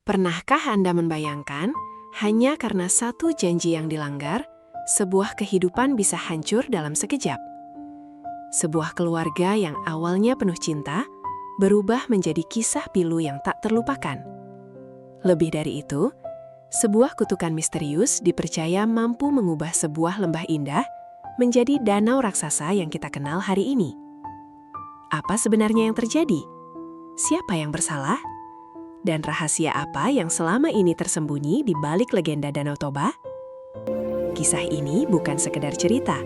Pernahkah Anda membayangkan, hanya karena satu janji yang dilanggar, sebuah kehidupan bisa hancur dalam sekejap? Sebuah keluarga yang awalnya penuh cinta, berubah menjadi kisah pilu yang tak terlupakan. Lebih dari itu, sebuah kutukan misterius dipercaya mampu mengubah sebuah lembah indah menjadi danau raksasa yang kita kenal hari ini. Apa sebenarnya yang terjadi? Siapa yang bersalah? Dan rahasia apa yang selama ini tersembunyi di balik legenda Danau Toba? Kisah ini bukan sekedar cerita,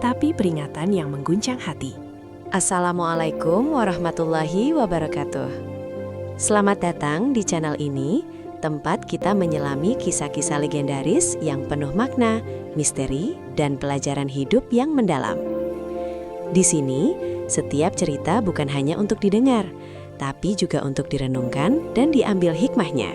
tapi peringatan yang mengguncang hati. Assalamualaikum warahmatullahi wabarakatuh. Selamat datang di channel ini, tempat kita menyelami kisah-kisah legendaris yang penuh makna, misteri, dan pelajaran hidup yang mendalam. Di sini, setiap cerita bukan hanya untuk didengar, tapi juga untuk direnungkan dan diambil hikmahnya.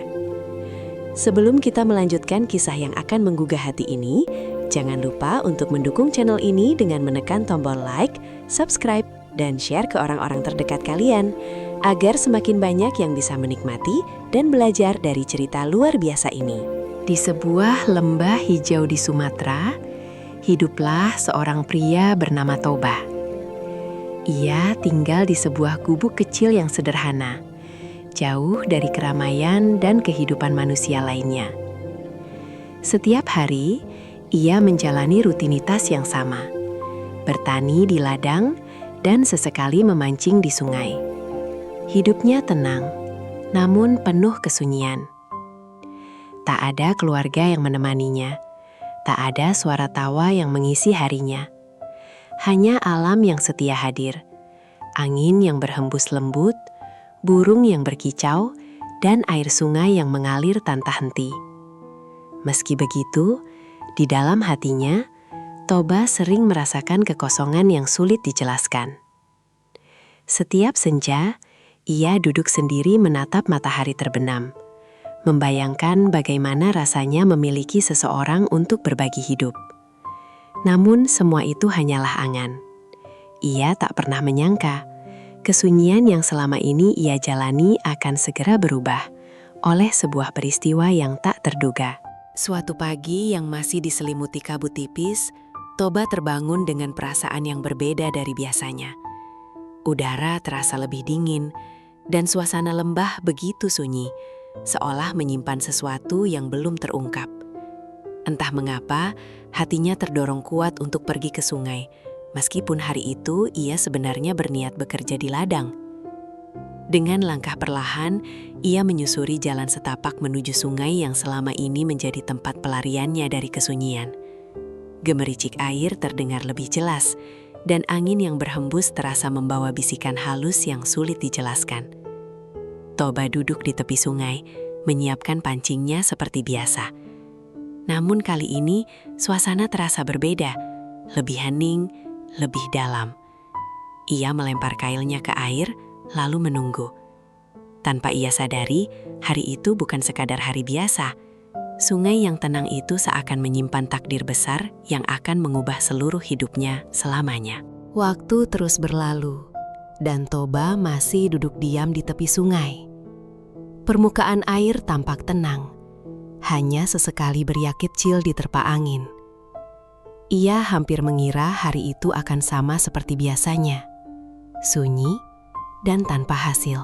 Sebelum kita melanjutkan kisah yang akan menggugah hati ini, jangan lupa untuk mendukung channel ini dengan menekan tombol like, subscribe, dan share ke orang-orang terdekat kalian, agar semakin banyak yang bisa menikmati dan belajar dari cerita luar biasa ini. Di sebuah lembah hijau di Sumatera, hiduplah seorang pria bernama Toba. Ia tinggal di sebuah gubuk kecil yang sederhana, jauh dari keramaian dan kehidupan manusia lainnya. Setiap hari, ia menjalani rutinitas yang sama, bertani di ladang dan sesekali memancing di sungai. Hidupnya tenang, namun penuh kesunyian. Tak ada keluarga yang menemaninya, tak ada suara tawa yang mengisi harinya. Hanya alam yang setia hadir, angin yang berhembus lembut, burung yang berkicau, dan air sungai yang mengalir tanpa henti. Meski begitu, di dalam hatinya, Toba sering merasakan kekosongan yang sulit dijelaskan. Setiap senja, ia duduk sendiri menatap matahari terbenam, membayangkan bagaimana rasanya memiliki seseorang untuk berbagi hidup. Namun semua itu hanyalah angan. Ia tak pernah menyangka, kesunyian yang selama ini ia jalani akan segera berubah oleh sebuah peristiwa yang tak terduga. Suatu pagi yang masih diselimuti kabut tipis, Toba terbangun dengan perasaan yang berbeda dari biasanya. Udara terasa lebih dingin, dan suasana lembah begitu sunyi, seolah menyimpan sesuatu yang belum terungkap. Entah mengapa, hatinya terdorong kuat untuk pergi ke sungai, meskipun hari itu ia sebenarnya berniat bekerja di ladang. Dengan langkah perlahan, ia menyusuri jalan setapak menuju sungai yang selama ini menjadi tempat pelariannya dari kesunyian. Gemericik air terdengar lebih jelas, dan angin yang berhembus terasa membawa bisikan halus yang sulit dijelaskan. Toba duduk di tepi sungai, menyiapkan pancingnya seperti biasa. Namun kali ini, suasana terasa berbeda, lebih hening, lebih dalam. Ia melempar kailnya ke air, lalu menunggu. Tanpa ia sadari, hari itu bukan sekadar hari biasa. Sungai yang tenang itu seakan menyimpan takdir besar yang akan mengubah seluruh hidupnya selamanya. Waktu terus berlalu, dan Toba masih duduk diam di tepi sungai. Permukaan air tampak tenang, hanya sesekali beriak kecil diterpa angin. Ia hampir mengira hari itu akan sama seperti biasanya, sunyi dan tanpa hasil.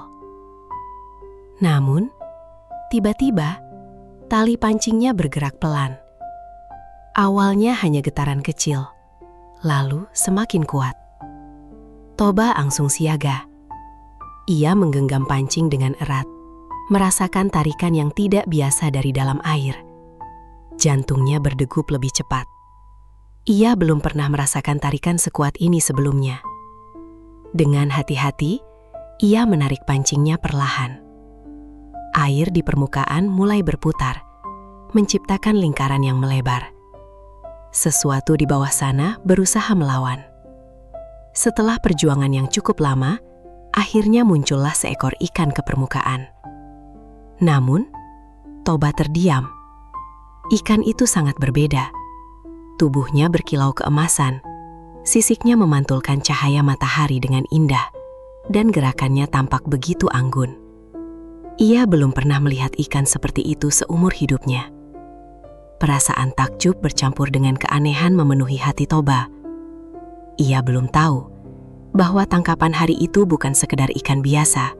Namun, tiba-tiba, tali pancingnya bergerak pelan. Awalnya hanya getaran kecil, lalu semakin kuat. Toba langsung siaga. Ia menggenggam pancing dengan erat, merasakan tarikan yang tidak biasa dari dalam air. Jantungnya berdegup lebih cepat. Ia belum pernah merasakan tarikan sekuat ini sebelumnya. Dengan hati-hati, ia menarik pancingnya perlahan. Air di permukaan mulai berputar, menciptakan lingkaran yang melebar. Sesuatu di bawah sana berusaha melawan. Setelah perjuangan yang cukup lama, akhirnya muncullah seekor ikan ke permukaan. Namun, Toba terdiam. Ikan itu sangat berbeda. Tubuhnya berkilau keemasan, sisiknya memantulkan cahaya matahari dengan indah, dan gerakannya tampak begitu anggun. Ia belum pernah melihat ikan seperti itu seumur hidupnya. Perasaan takjub bercampur dengan keanehan memenuhi hati Toba. Ia belum tahu bahwa tangkapan hari itu bukan sekedar ikan biasa,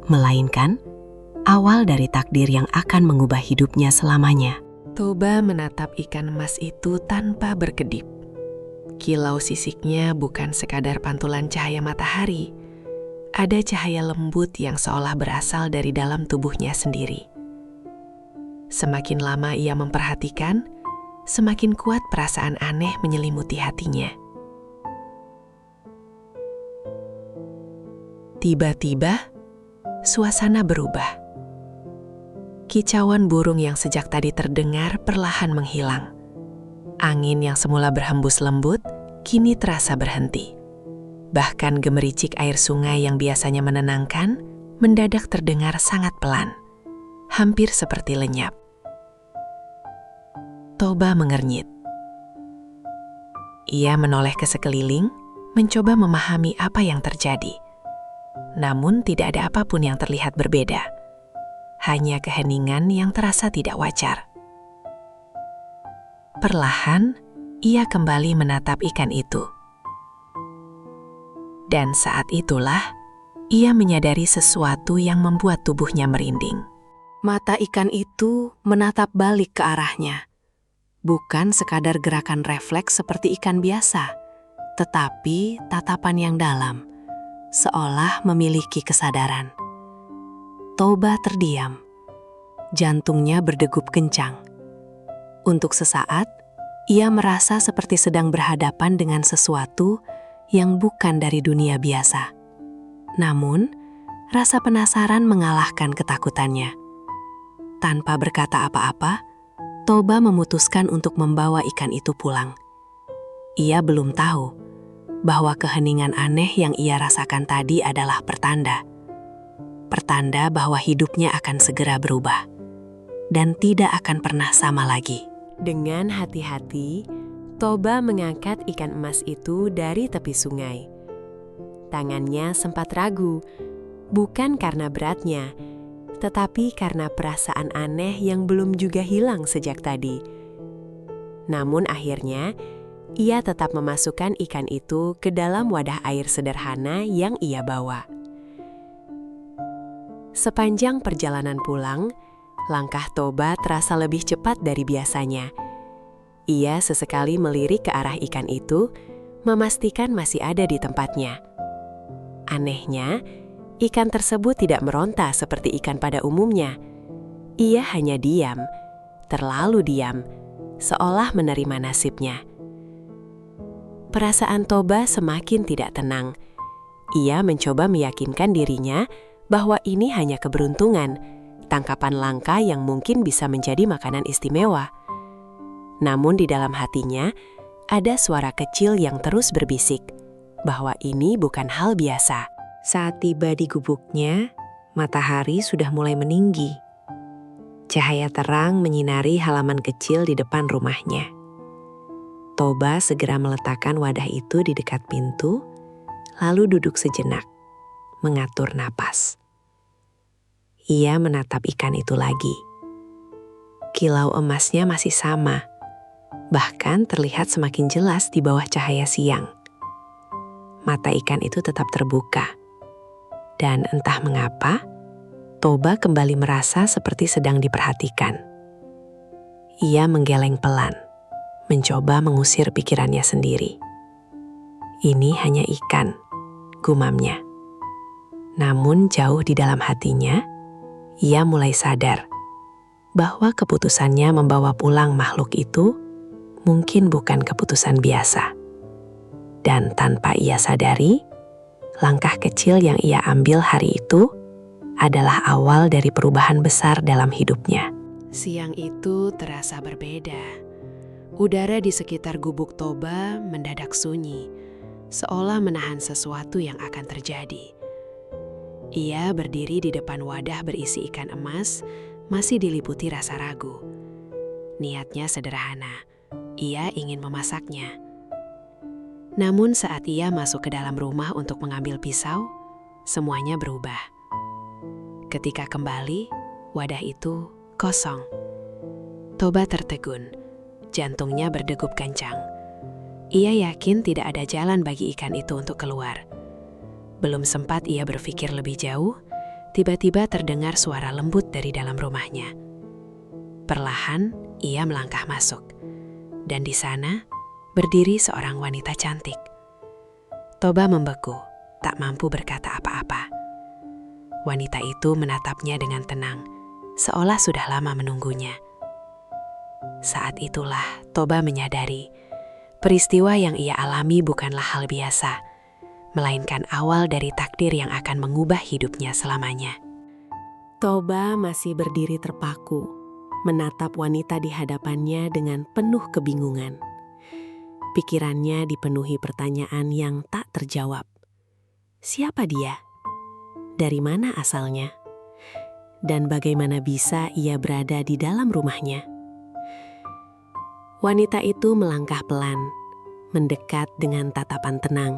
melainkan awal dari takdir yang akan mengubah hidupnya selamanya. Toba menatap ikan emas itu tanpa berkedip. Kilau sisiknya bukan sekadar pantulan cahaya matahari. Ada cahaya lembut yang seolah berasal dari dalam tubuhnya sendiri. Semakin lama ia memperhatikan, semakin kuat perasaan aneh menyelimuti hatinya. Tiba-tiba, suasana berubah. Kicauan burung yang sejak tadi terdengar perlahan menghilang. Angin yang semula berhembus lembut, kini terasa berhenti. Bahkan gemericik air sungai yang biasanya menenangkan, mendadak terdengar sangat pelan, hampir seperti lenyap. Toba mengernyit. Ia menoleh ke sekeliling, mencoba memahami apa yang terjadi. Namun tidak ada apapun yang terlihat berbeda. Hanya keheningan yang terasa tidak wajar. Perlahan, ia kembali menatap ikan itu. Dan saat itulah, ia menyadari sesuatu yang membuat tubuhnya merinding. Mata ikan itu menatap balik ke arahnya. Bukan sekadar gerakan refleks seperti ikan biasa, tetapi tatapan yang dalam, seolah memiliki kesadaran. Toba terdiam. Jantungnya berdegup kencang. Untuk sesaat, ia merasa seperti sedang berhadapan dengan sesuatu yang bukan dari dunia biasa. Namun, rasa penasaran mengalahkan ketakutannya. Tanpa berkata apa-apa, Toba memutuskan untuk membawa ikan itu pulang. Ia belum tahu bahwa keheningan aneh yang ia rasakan tadi adalah pertanda. Pertanda bahwa hidupnya akan segera berubah dan tidak akan pernah sama lagi. Dengan hati-hati, Toba mengangkat ikan emas itu dari tepi sungai. Tangannya sempat ragu, bukan karena beratnya, tetapi karena perasaan aneh yang belum juga hilang sejak tadi. Namun akhirnya, ia tetap memasukkan ikan itu ke dalam wadah air sederhana yang ia bawa. Sepanjang perjalanan pulang, langkah Toba terasa lebih cepat dari biasanya. Ia sesekali melirik ke arah ikan itu, memastikan masih ada di tempatnya. Anehnya, ikan tersebut tidak meronta seperti ikan pada umumnya. Ia hanya diam, terlalu diam, seolah menerima nasibnya. Perasaan Toba semakin tidak tenang. Ia mencoba meyakinkan dirinya bahwa ini hanya keberuntungan, tangkapan langka yang mungkin bisa menjadi makanan istimewa. Namun di dalam hatinya, ada suara kecil yang terus berbisik bahwa ini bukan hal biasa. Saat tiba di gubuknya, matahari sudah mulai meninggi. Cahaya terang menyinari halaman kecil di depan rumahnya. Toba segera meletakkan wadah itu di dekat pintu, lalu duduk sejenak, mengatur napas. Ia menatap ikan itu lagi. Kilau emasnya masih sama, bahkan terlihat semakin jelas di bawah cahaya siang. Mata ikan itu tetap terbuka. Dan entah mengapa, Toba kembali merasa seperti sedang diperhatikan. Ia menggeleng pelan, mencoba mengusir pikirannya sendiri. Ini hanya ikan, gumamnya. Namun jauh di dalam hatinya, ia mulai sadar bahwa keputusannya membawa pulang makhluk itu mungkin bukan keputusan biasa. Dan tanpa ia sadari, langkah kecil yang ia ambil hari itu adalah awal dari perubahan besar dalam hidupnya. Siang itu terasa berbeda. Udara di sekitar gubuk Toba mendadak sunyi, seolah menahan sesuatu yang akan terjadi. Ia berdiri di depan wadah berisi ikan emas, masih diliputi rasa ragu. Niatnya sederhana, ia ingin memasaknya. Namun saat ia masuk ke dalam rumah untuk mengambil pisau, semuanya berubah. Ketika kembali, wadah itu kosong. Toba tertegun, jantungnya berdegup kencang. Ia yakin tidak ada jalan bagi ikan itu untuk keluar. Belum sempat ia berpikir lebih jauh, tiba-tiba terdengar suara lembut dari dalam rumahnya. Perlahan, ia melangkah masuk. Dan di sana, berdiri seorang wanita cantik. Toba membeku, tak mampu berkata apa-apa. Wanita itu menatapnya dengan tenang, seolah sudah lama menunggunya. Saat itulah Toba menyadari, peristiwa yang ia alami bukanlah hal biasa, melainkan awal dari takdir yang akan mengubah hidupnya selamanya. Toba masih berdiri terpaku, menatap wanita di hadapannya dengan penuh kebingungan. Pikirannya dipenuhi pertanyaan yang tak terjawab. Siapa dia? Dari mana asalnya? Dan bagaimana bisa ia berada di dalam rumahnya? Wanita itu melangkah pelan, mendekat dengan tatapan tenang.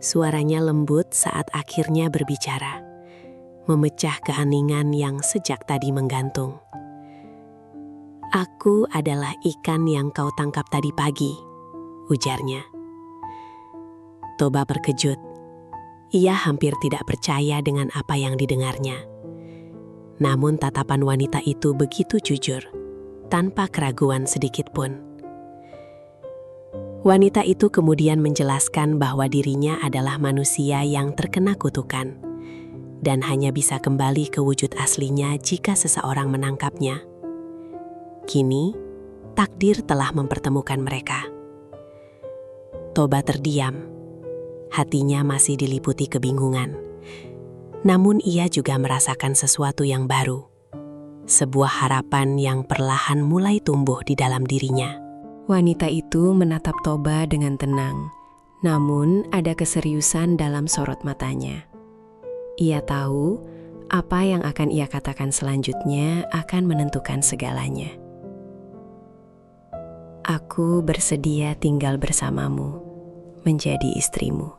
Suaranya lembut saat akhirnya berbicara, memecah keheningan yang sejak tadi menggantung. "Aku adalah ikan yang kau tangkap tadi pagi," ujarnya. Toba terkejut. Ia hampir tidak percaya dengan apa yang didengarnya. Namun tatapan wanita itu begitu jujur, tanpa keraguan sedikit pun. Wanita itu kemudian menjelaskan bahwa dirinya adalah manusia yang terkena kutukan, dan hanya bisa kembali ke wujud aslinya jika seseorang menangkapnya. Kini, takdir telah mempertemukan mereka. Toba terdiam. Hatinya masih diliputi kebingungan. Namun ia juga merasakan sesuatu yang baru. Sebuah harapan yang perlahan mulai tumbuh di dalam dirinya. Wanita itu menatap Toba dengan tenang, namun ada keseriusan dalam sorot matanya. Ia tahu apa yang akan ia katakan selanjutnya akan menentukan segalanya. "Aku bersedia tinggal bersamamu, menjadi istrimu,"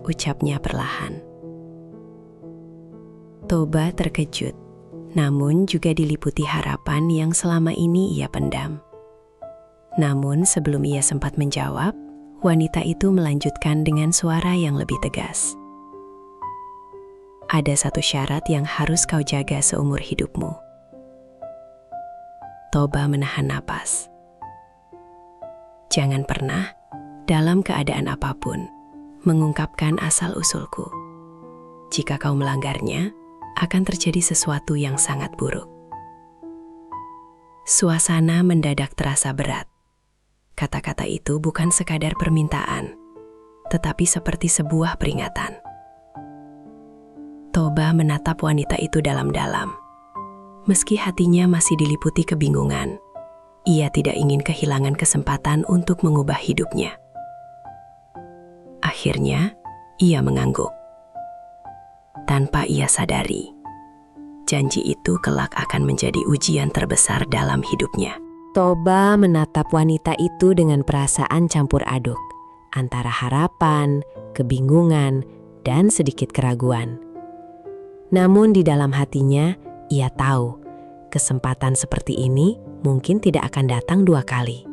ucapnya perlahan. Toba terkejut, namun juga diliputi harapan yang selama ini ia pendam. Namun sebelum ia sempat menjawab, wanita itu melanjutkan dengan suara yang lebih tegas. "Ada satu syarat yang harus kau jaga seumur hidupmu." Toba menahan napas. "Jangan pernah, dalam keadaan apapun, mengungkapkan asal-usulku. Jika kau melanggarnya, akan terjadi sesuatu yang sangat buruk." Suasana mendadak terasa berat. Kata-kata itu bukan sekadar permintaan, tetapi seperti sebuah peringatan. Toba menatap wanita itu dalam-dalam. Meski hatinya masih diliputi kebingungan, ia tidak ingin kehilangan kesempatan untuk mengubah hidupnya. Akhirnya, ia mengangguk. Tanpa ia sadari, janji itu kelak akan menjadi ujian terbesar dalam hidupnya. Toba menatap wanita itu dengan perasaan campur aduk, antara harapan, kebingungan, dan sedikit keraguan. Namun di dalam hatinya, ia tahu kesempatan seperti ini mungkin tidak akan datang dua kali.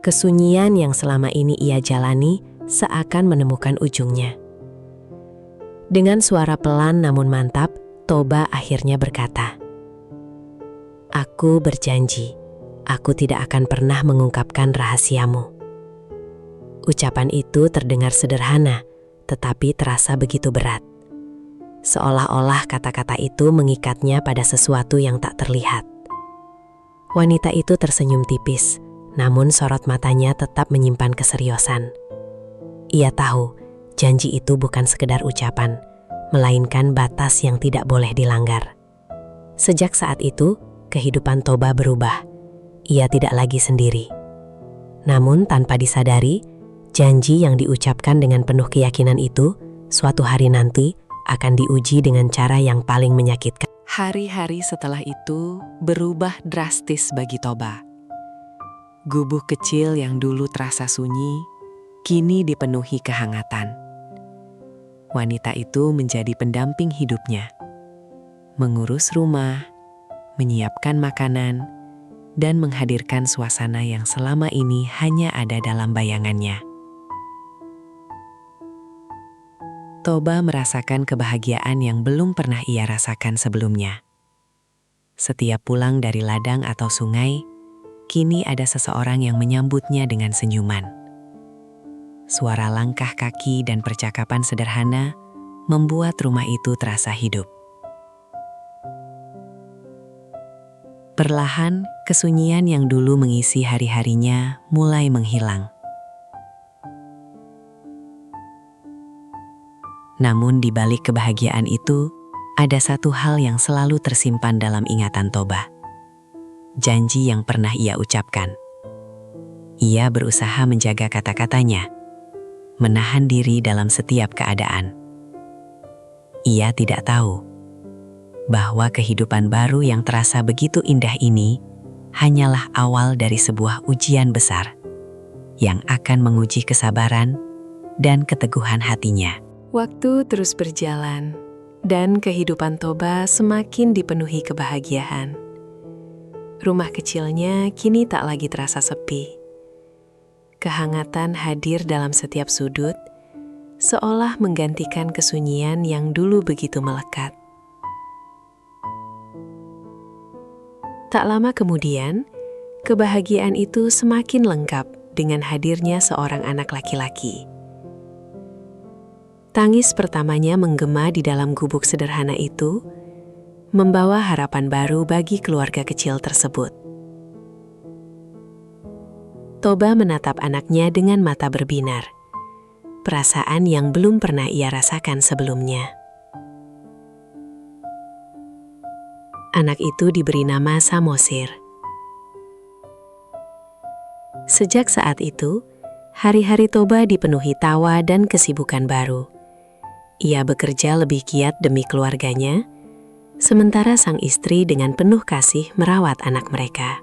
Kesunyian yang selama ini ia jalani seakan menemukan ujungnya. Dengan suara pelan namun mantap, Toba akhirnya berkata, "Aku berjanji, aku tidak akan pernah mengungkapkan rahasiamu." Ucapan itu terdengar sederhana, tetapi terasa begitu berat. Seolah-olah kata-kata itu mengikatnya pada sesuatu yang tak terlihat. Wanita itu tersenyum tipis, namun sorot matanya tetap menyimpan keseriusan. Ia tahu, janji itu bukan sekedar ucapan, melainkan batas yang tidak boleh dilanggar. Sejak saat itu, kehidupan Toba berubah. Ia tidak lagi sendiri. Namun tanpa disadari, janji yang diucapkan dengan penuh keyakinan itu, suatu hari nanti akan diuji dengan cara yang paling menyakitkan. Hari-hari setelah itu berubah drastis bagi Toba. Gubuk kecil yang dulu terasa sunyi, kini dipenuhi kehangatan. wanita itu menjadi pendamping hidupnya. Mengurus rumah, menyiapkan makanan, dan menghadirkan suasana yang selama ini hanya ada dalam bayangannya. Toba merasakan kebahagiaan yang belum pernah ia rasakan sebelumnya. Setiap pulang dari ladang atau sungai, kini ada seseorang yang menyambutnya dengan senyuman. Suara langkah kaki dan percakapan sederhana membuat rumah itu terasa hidup. Perlahan, kesunyian yang dulu mengisi hari-harinya mulai menghilang. Namun di balik kebahagiaan itu, ada satu hal yang selalu tersimpan dalam ingatan Toba. Janji yang pernah ia ucapkan. Ia berusaha menjaga kata-katanya, menahan diri dalam setiap keadaan. Ia tidak tahu bahwa kehidupan baru yang terasa begitu indah ini hanyalah awal dari sebuah ujian besar yang akan menguji kesabaran dan keteguhan hatinya. Waktu terus berjalan, dan kehidupan Toba semakin dipenuhi kebahagiaan. Rumah kecilnya kini tak lagi terasa sepi. Kehangatan hadir dalam setiap sudut, seolah menggantikan kesunyian yang dulu begitu melekat. Tak lama kemudian, kebahagiaan itu semakin lengkap dengan hadirnya seorang anak laki-laki. Tangis pertamanya menggema di dalam gubuk sederhana itu, membawa harapan baru bagi keluarga kecil tersebut. Toba menatap anaknya dengan mata berbinar, perasaan yang belum pernah ia rasakan sebelumnya. Anak itu diberi nama Samosir. Sejak saat itu, hari-hari Toba dipenuhi tawa dan kesibukan baru. Ia bekerja lebih giat demi keluarganya, sementara sang istri dengan penuh kasih merawat anak mereka.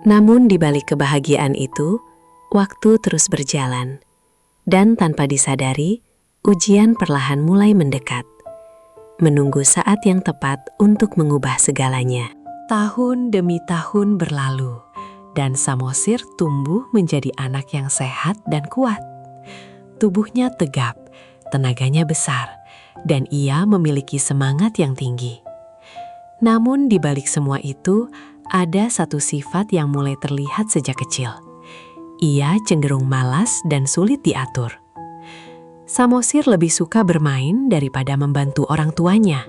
Namun di balik kebahagiaan itu, waktu terus berjalan, dan tanpa disadari, ujian perlahan mulai mendekat, menunggu saat yang tepat untuk mengubah segalanya. Tahun demi tahun berlalu, dan Samosir tumbuh menjadi anak yang sehat dan kuat. Tubuhnya tegap, tenaganya besar, dan ia memiliki semangat yang tinggi. Namun di balik semua itu, ada satu sifat yang mulai terlihat sejak kecil. Ia cenderung malas dan sulit diatur. Samosir lebih suka bermain daripada membantu orang tuanya.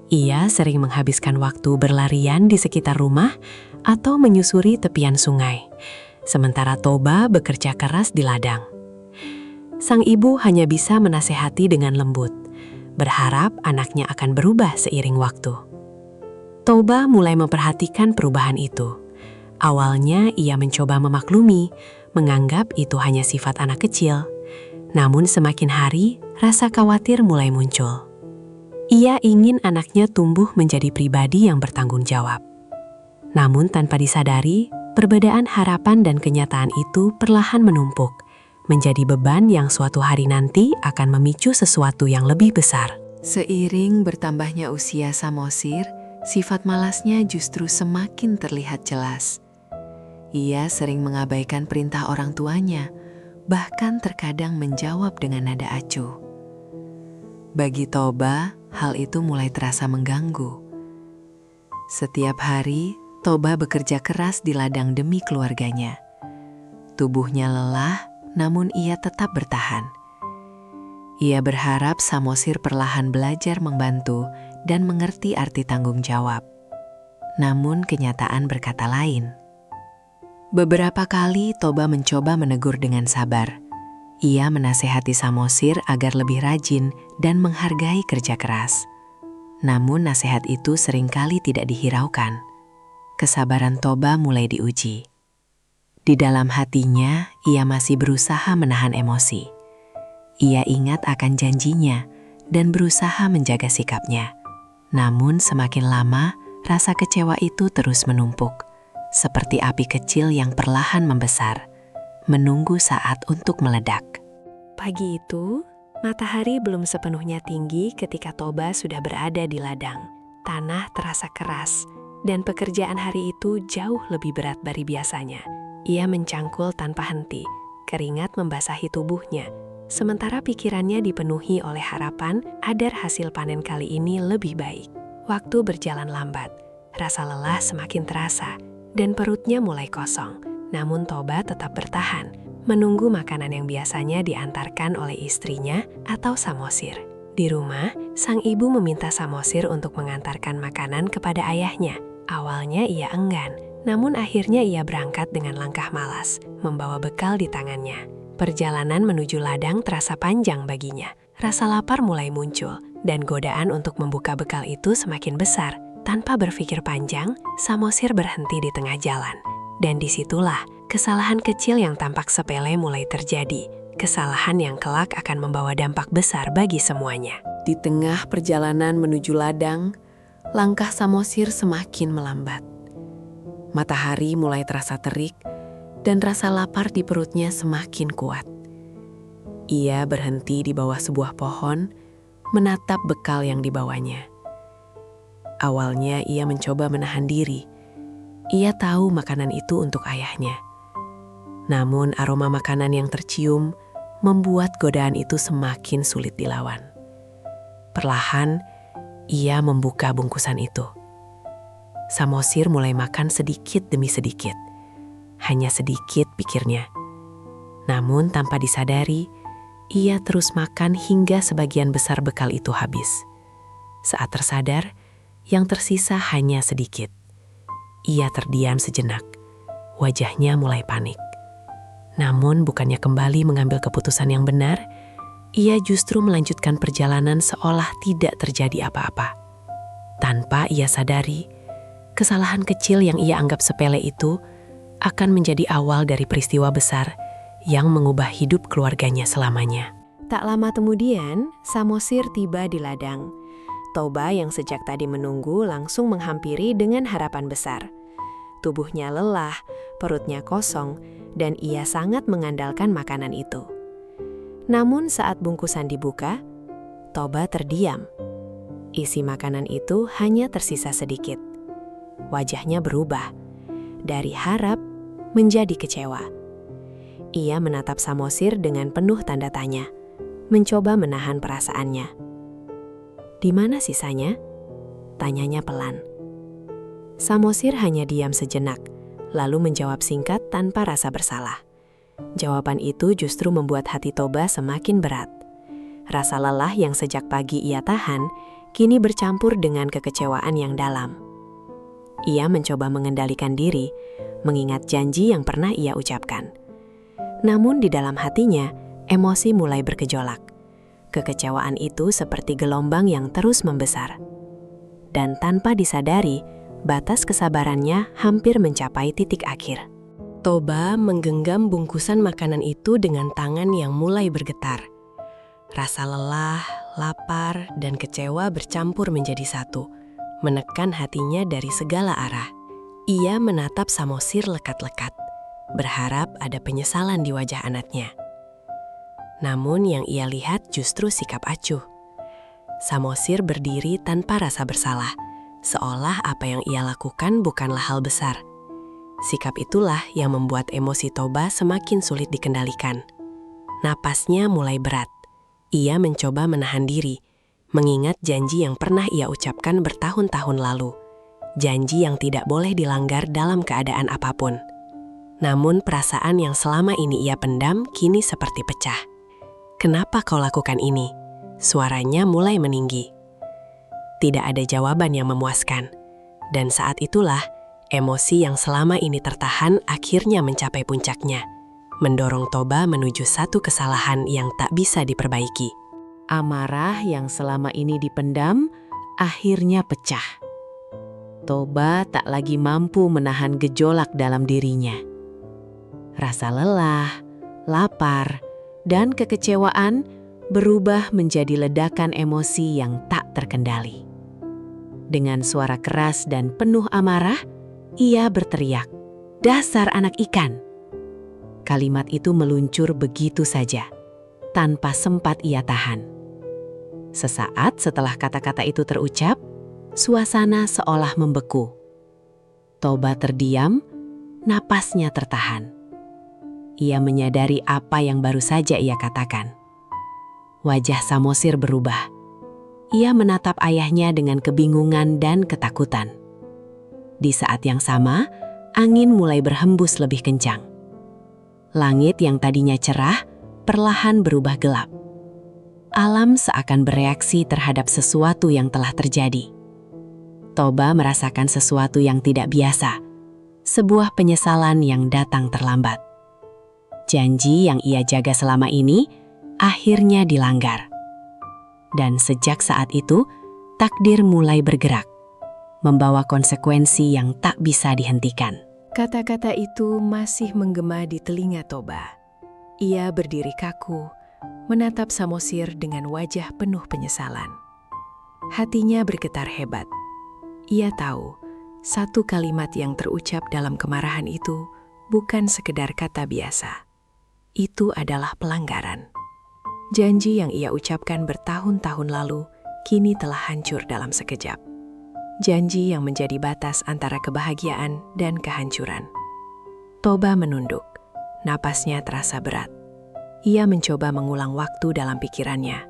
Ia sering menghabiskan waktu berlarian di sekitar rumah atau menyusuri tepian sungai, sementara Toba bekerja keras di ladang. Sang ibu hanya bisa menasehati dengan lembut, berharap anaknya akan berubah seiring waktu. Toba mulai memperhatikan perubahan itu. Awalnya ia mencoba memaklumi, menganggap itu hanya sifat anak kecil. Namun semakin hari, rasa khawatir mulai muncul. Ia ingin anaknya tumbuh menjadi pribadi yang bertanggung jawab. Namun tanpa disadari, perbedaan harapan dan kenyataan itu perlahan menumpuk, menjadi beban yang suatu hari nanti akan memicu sesuatu yang lebih besar. Seiring bertambahnya usia Samosir, sifat malasnya justru semakin terlihat jelas. Ia sering mengabaikan perintah orang tuanya, bahkan terkadang menjawab dengan nada acuh. Bagi Toba, hal itu mulai terasa mengganggu. Setiap hari, Toba bekerja keras di ladang demi keluarganya. Tubuhnya lelah, namun ia tetap bertahan. Ia berharap Samosir perlahan belajar membantu dan mengerti arti tanggung jawab. Namun kenyataan berkata lain. Beberapa kali Toba mencoba menegur dengan sabar. Ia menasehati Samosir agar lebih rajin dan menghargai kerja keras. Namun nasihat itu seringkali tidak dihiraukan. Kesabaran Toba mulai diuji. Di dalam hatinya, ia masih berusaha menahan emosi. Ia ingat akan janjinya dan berusaha menjaga sikapnya. Namun semakin lama, rasa kecewa itu terus menumpuk, seperti api kecil yang perlahan membesar, menunggu saat untuk meledak. Pagi itu, matahari belum sepenuhnya tinggi ketika Toba sudah berada di ladang. Tanah terasa keras, dan pekerjaan hari itu jauh lebih berat dari biasanya. Ia mencangkul tanpa henti, keringat membasahi tubuhnya, sementara pikirannya dipenuhi oleh harapan agar hasil panen kali ini lebih baik. Waktu berjalan lambat, rasa lelah semakin terasa, dan perutnya mulai kosong. Namun Toba tetap bertahan, menunggu makanan yang biasanya diantarkan oleh istrinya atau Samosir. Di rumah, sang ibu meminta Samosir untuk mengantarkan makanan kepada ayahnya. Awalnya ia enggan, namun akhirnya ia berangkat dengan langkah malas, membawa bekal di tangannya. Perjalanan menuju ladang terasa panjang baginya. Rasa lapar mulai muncul, dan godaan untuk membuka bekal itu semakin besar. Tanpa berpikir panjang, Samosir berhenti di tengah jalan. Dan disitulah kesalahan kecil yang tampak sepele mulai terjadi. Kesalahan yang kelak akan membawa dampak besar bagi semuanya. Di tengah perjalanan menuju ladang, langkah Samosir semakin melambat. Matahari mulai terasa terik, dan rasa lapar di perutnya semakin kuat. Ia berhenti di bawah sebuah pohon, menatap bekal yang dibawanya. Awalnya ia mencoba menahan diri. Ia tahu makanan itu untuk ayahnya. Namun aroma makanan yang tercium membuat godaan itu semakin sulit dilawan. Perlahan, ia membuka bungkusan itu. Samosir mulai makan sedikit demi sedikit. Hanya sedikit, pikirnya. Namun tanpa disadari, ia terus makan hingga sebagian besar bekal itu habis. Saat tersadar, yang tersisa hanya sedikit. Ia terdiam sejenak. Wajahnya mulai panik. Namun bukannya kembali mengambil keputusan yang benar, ia justru melanjutkan perjalanan seolah tidak terjadi apa-apa. Tanpa ia sadari, kesalahan kecil yang ia anggap sepele itu akan menjadi awal dari peristiwa besar yang mengubah hidup keluarganya selamanya. Tak lama kemudian, Samosir tiba di ladang. Toba yang sejak tadi menunggu langsung menghampiri dengan harapan besar. Tubuhnya lelah, perutnya kosong, dan ia sangat mengandalkan makanan itu. Namun saat bungkusan dibuka, Toba terdiam. Isi makanan itu hanya tersisa sedikit. Wajahnya berubah, dari harap menjadi kecewa. Ia menatap Samosir dengan penuh tanda tanya, mencoba menahan perasaannya. "Di mana sisanya?" tanyanya pelan. Samosir hanya diam sejenak, lalu menjawab singkat tanpa rasa bersalah. Jawaban itu justru membuat hati Toba semakin berat. Rasa lelah yang sejak pagi ia tahan, kini bercampur dengan kekecewaan yang dalam. Ia mencoba mengendalikan diri, mengingat janji yang pernah ia ucapkan. Namun di dalam hatinya, emosi mulai bergejolak. Kekecewaan itu seperti gelombang yang terus membesar. Dan tanpa disadari, batas kesabarannya hampir mencapai titik akhir. Toba menggenggam bungkusan makanan itu dengan tangan yang mulai bergetar. Rasa lelah, lapar, dan kecewa bercampur menjadi satu, menekan hatinya dari segala arah. Ia menatap Samosir lekat-lekat, berharap ada penyesalan di wajah anaknya. Namun yang ia lihat justru sikap acuh. Samosir berdiri tanpa rasa bersalah, seolah apa yang ia lakukan bukanlah hal besar. Sikap itulah yang membuat emosi Toba semakin sulit dikendalikan. Napasnya mulai berat. Ia mencoba menahan diri, mengingat janji yang pernah ia ucapkan bertahun-tahun lalu. Janji yang tidak boleh dilanggar dalam keadaan apapun. Namun perasaan yang selama ini ia pendam kini seperti pecah. "Kenapa kau lakukan ini?" Suaranya mulai meninggi. Tidak ada jawaban yang memuaskan. Dan saat itulah, emosi yang selama ini tertahan akhirnya mencapai puncaknya, mendorong Toba menuju satu kesalahan yang tak bisa diperbaiki. Amarah yang selama ini dipendam akhirnya pecah. Toba tak lagi mampu menahan gejolak dalam dirinya. Rasa lelah, lapar, dan kekecewaan berubah menjadi ledakan emosi yang tak terkendali. Dengan suara keras dan penuh amarah, ia berteriak, "Dasar anak ikan! Kalimat itu meluncur begitu saja, tanpa sempat ia tahan. Sesaat setelah kata-kata itu terucap, suasana seolah membeku. Toba terdiam, napasnya tertahan. Ia menyadari apa yang baru saja ia katakan. Wajah Samosir berubah. Ia menatap ayahnya dengan kebingungan dan ketakutan. Di saat yang sama, angin mulai berhembus lebih kencang. Langit yang tadinya cerah, perlahan berubah gelap. Alam seakan bereaksi terhadap sesuatu yang telah terjadi. Toba merasakan sesuatu yang tidak biasa, sebuah penyesalan yang datang terlambat. Janji yang ia jaga selama ini akhirnya dilanggar. Dan sejak saat itu, takdir mulai bergerak, membawa konsekuensi yang tak bisa dihentikan. Kata-kata itu masih menggema di telinga Toba. Ia berdiri kaku, menatap Samosir dengan wajah penuh penyesalan. Hatinya bergetar hebat. Ia tahu, satu kalimat yang terucap dalam kemarahan itu bukan sekedar kata biasa. Itu adalah pelanggaran. Janji yang ia ucapkan bertahun-tahun lalu kini telah hancur dalam sekejap. Janji yang menjadi batas antara kebahagiaan dan kehancuran. Toba menunduk, napasnya terasa berat. Ia mencoba mengulang waktu dalam pikirannya,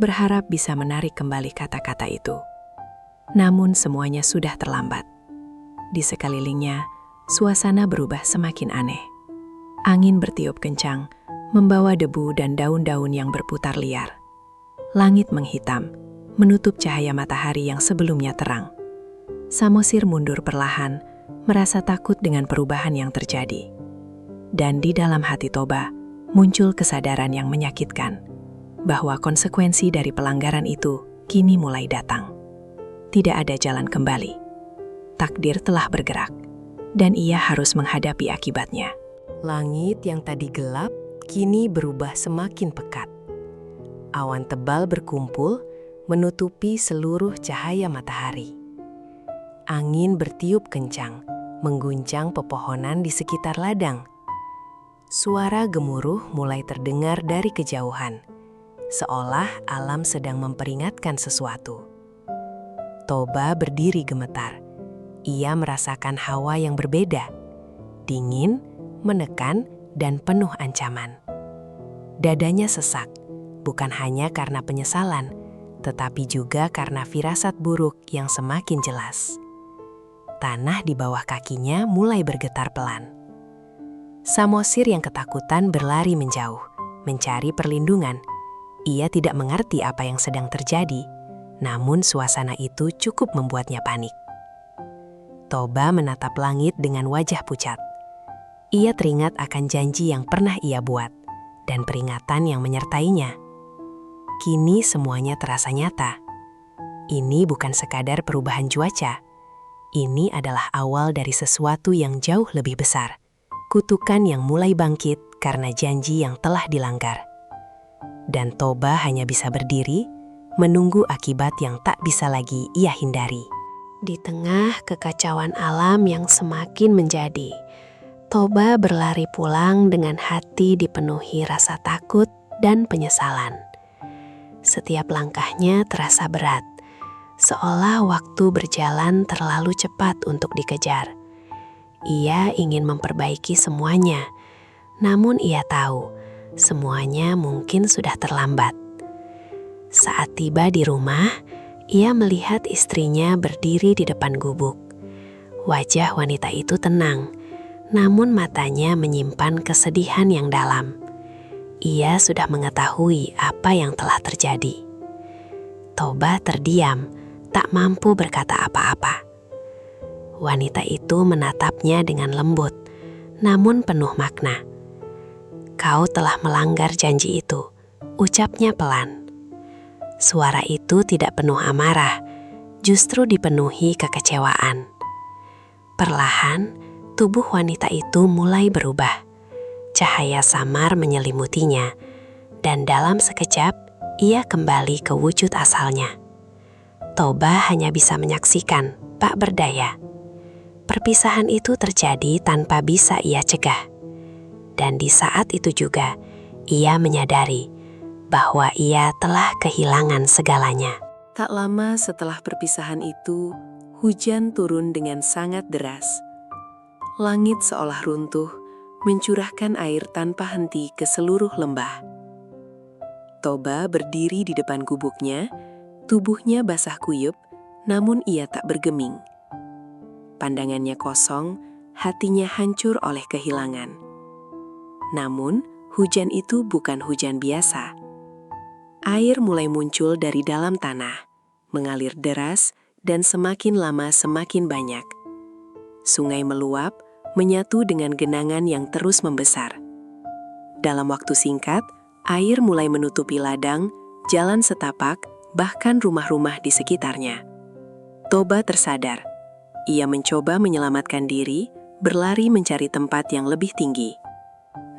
berharap bisa menarik kembali kata-kata itu. Namun semuanya sudah terlambat. Di sekelilingnya, suasana berubah semakin aneh. Angin bertiup kencang, membawa debu dan daun-daun yang berputar liar. Langit menghitam, menutup cahaya matahari yang sebelumnya terang. Samosir mundur perlahan, merasa takut dengan perubahan yang terjadi. Dan di dalam hati Toba, muncul kesadaran yang menyakitkan, bahwa konsekuensi dari pelanggaran itu kini mulai datang. Tidak ada jalan kembali. Takdir telah bergerak, dan ia harus menghadapi akibatnya. Langit yang tadi gelap, kini berubah semakin pekat. Awan tebal berkumpul, menutupi seluruh cahaya matahari. Angin bertiup kencang, mengguncang pepohonan di sekitar ladang. Suara gemuruh mulai terdengar dari kejauhan, seolah alam sedang memperingatkan sesuatu. Toba berdiri gemetar. Ia merasakan hawa yang berbeda, dingin, menekan, dan penuh ancaman. Dadanya sesak, bukan hanya karena penyesalan, tetapi juga karena firasat buruk yang semakin jelas. Tanah di bawah kakinya mulai bergetar pelan. Samosir yang ketakutan berlari menjauh, mencari perlindungan. Ia tidak mengerti apa yang sedang terjadi, namun suasana itu cukup membuatnya panik. Toba menatap langit dengan wajah pucat. Ia teringat akan janji yang pernah ia buat, dan peringatan yang menyertainya. Kini semuanya terasa nyata. Ini bukan sekadar perubahan cuaca. Ini adalah awal dari sesuatu yang jauh lebih besar. Kutukan yang mulai bangkit karena janji yang telah dilanggar. Dan Toba hanya bisa berdiri, menunggu akibat yang tak bisa lagi ia hindari. Di tengah kekacauan alam yang semakin menjadi, Toba berlari pulang dengan hati dipenuhi rasa takut dan penyesalan. Setiap langkahnya terasa berat, seolah waktu berjalan terlalu cepat untuk dikejar. Ia ingin memperbaiki semuanya, namun ia tahu semuanya mungkin sudah terlambat. Saat tiba di rumah, ia melihat istrinya berdiri di depan gubuk. Wajah wanita itu tenang, namun matanya menyimpan kesedihan yang dalam. Ia sudah mengetahui apa yang telah terjadi. Toba terdiam, tak mampu berkata apa-apa. Wanita itu menatapnya dengan lembut, namun penuh makna. "Kau telah melanggar janji itu," ucapnya pelan. Suara itu tidak penuh amarah, justru dipenuhi kekecewaan. Perlahan, tubuh wanita itu mulai berubah. Cahaya samar menyelimutinya, dan dalam sekejap ia kembali ke wujud asalnya. Toba hanya bisa menyaksikan, tak berdaya. Perpisahan itu terjadi tanpa bisa ia cegah. Dan di saat itu juga, ia menyadari bahwa ia telah kehilangan segalanya. Tak lama setelah perpisahan itu, hujan turun dengan sangat deras. Langit seolah runtuh, mencurahkan air tanpa henti ke seluruh lembah. Toba berdiri di depan gubuknya, tubuhnya basah kuyup, namun ia tak bergeming. Pandangannya kosong, hatinya hancur oleh kehilangan. Namun, hujan itu bukan hujan biasa. Air mulai muncul dari dalam tanah, mengalir deras, dan semakin lama semakin banyak. Sungai meluap, menyatu dengan genangan yang terus membesar. Dalam waktu singkat, air mulai menutupi ladang, jalan setapak, bahkan rumah-rumah di sekitarnya. Toba tersadar. Ia mencoba menyelamatkan diri, berlari mencari tempat yang lebih tinggi.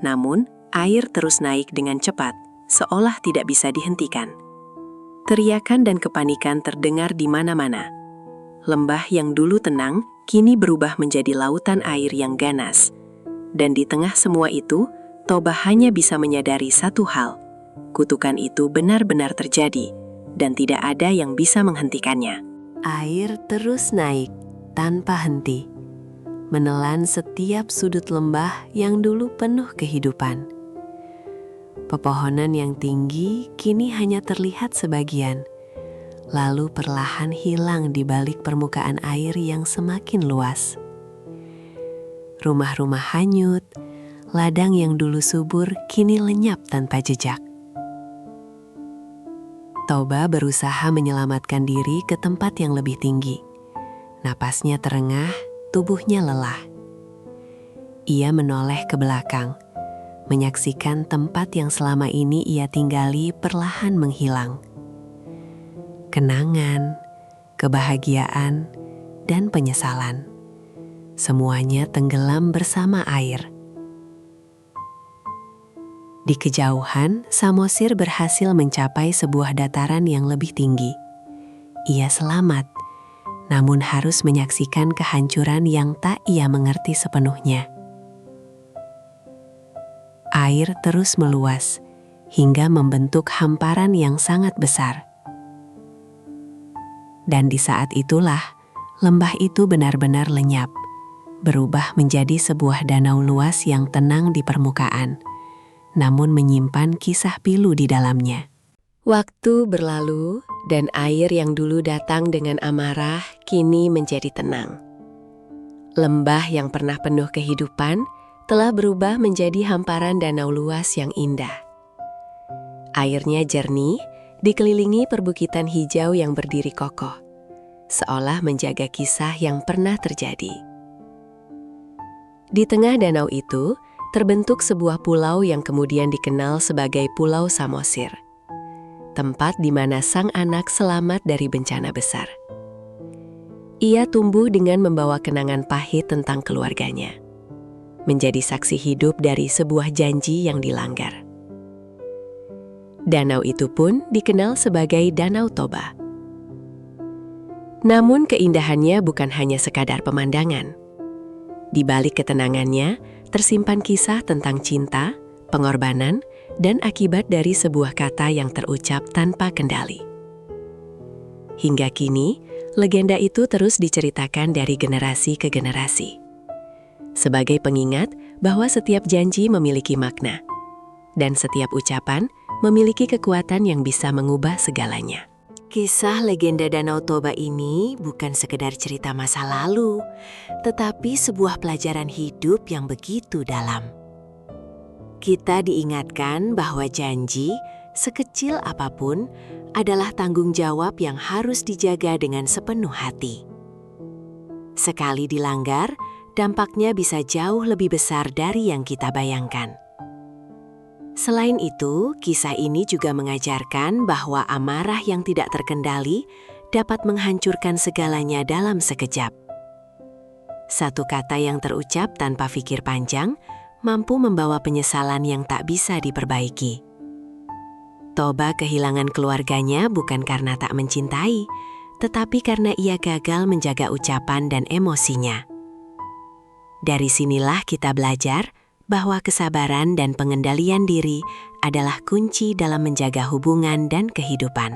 Namun, air terus naik dengan cepat, seolah tidak bisa dihentikan. Teriakan dan kepanikan terdengar di mana-mana. Lembah yang dulu tenang, kini berubah menjadi lautan air yang ganas. Dan di tengah semua itu, Toba hanya bisa menyadari satu hal. Kutukan itu benar-benar terjadi, dan tidak ada yang bisa menghentikannya. Air terus naik tanpa henti, menelan setiap sudut lembah yang dulu penuh kehidupan. Pepohonan yang tinggi kini hanya terlihat sebagian, lalu perlahan hilang di balik permukaan air yang semakin luas. Rumah-rumah hanyut, ladang yang dulu subur kini lenyap tanpa jejak. Toba berusaha menyelamatkan diri ke tempat yang lebih tinggi. Napasnya terengah, tubuhnya lelah. Ia menoleh ke belakang, menyaksikan tempat yang selama ini ia tinggali perlahan menghilang. Kenangan, kebahagiaan, dan penyesalan. Semuanya tenggelam bersama air. Di kejauhan, Samosir berhasil mencapai sebuah dataran yang lebih tinggi. Ia selamat, namun harus menyaksikan kehancuran yang tak ia mengerti sepenuhnya. Air terus meluas, hingga membentuk hamparan yang sangat besar. Dan di saat itulah, lembah itu benar-benar lenyap, berubah menjadi sebuah danau luas yang tenang di permukaan, namun menyimpan kisah pilu di dalamnya. Waktu berlalu, dan air yang dulu datang dengan amarah kini menjadi tenang. Lembah yang pernah penuh kehidupan telah berubah menjadi hamparan danau luas yang indah. Airnya jernih, dikelilingi perbukitan hijau yang berdiri kokoh, seolah menjaga kisah yang pernah terjadi. Di tengah danau itu, terbentuk sebuah pulau yang kemudian dikenal sebagai Pulau Samosir, tempat di mana sang anak selamat dari bencana besar. Ia tumbuh dengan membawa kenangan pahit tentang keluarganya, menjadi saksi hidup dari sebuah janji yang dilanggar. Danau itu pun dikenal sebagai Danau Toba. Namun keindahannya bukan hanya sekadar pemandangan. Di balik ketenangannya, tersimpan kisah tentang cinta, pengorbanan, dan akibat dari sebuah kata yang terucap tanpa kendali. Hingga kini, legenda itu terus diceritakan dari generasi ke generasi. Sebagai pengingat bahwa setiap janji memiliki makna, dan setiap ucapan memiliki kekuatan yang bisa mengubah segalanya. Kisah legenda Danau Toba ini bukan sekedar cerita masa lalu, tetapi sebuah pelajaran hidup yang begitu dalam. Kita diingatkan bahwa janji, sekecil apapun, adalah tanggung jawab yang harus dijaga dengan sepenuh hati. Sekali dilanggar, dampaknya bisa jauh lebih besar dari yang kita bayangkan. Selain itu, kisah ini juga mengajarkan bahwa amarah yang tidak terkendali dapat menghancurkan segalanya dalam sekejap. Satu kata yang terucap tanpa pikir panjang mampu membawa penyesalan yang tak bisa diperbaiki. Toba kehilangan keluarganya bukan karena tak mencintai, tetapi karena ia gagal menjaga ucapan dan emosinya. Dari sinilah kita belajar bahwa kesabaran dan pengendalian diri adalah kunci dalam menjaga hubungan dan kehidupan.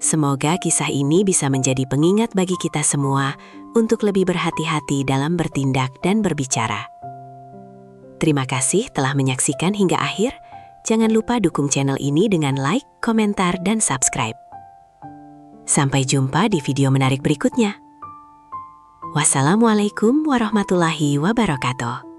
Semoga kisah ini bisa menjadi pengingat bagi kita semua untuk lebih berhati-hati dalam bertindak dan berbicara. Terima kasih telah menyaksikan hingga akhir. Jangan lupa dukung channel ini dengan like, komentar, dan subscribe. Sampai jumpa di video menarik berikutnya. Wassalamualaikum warahmatullahi wabarakatuh.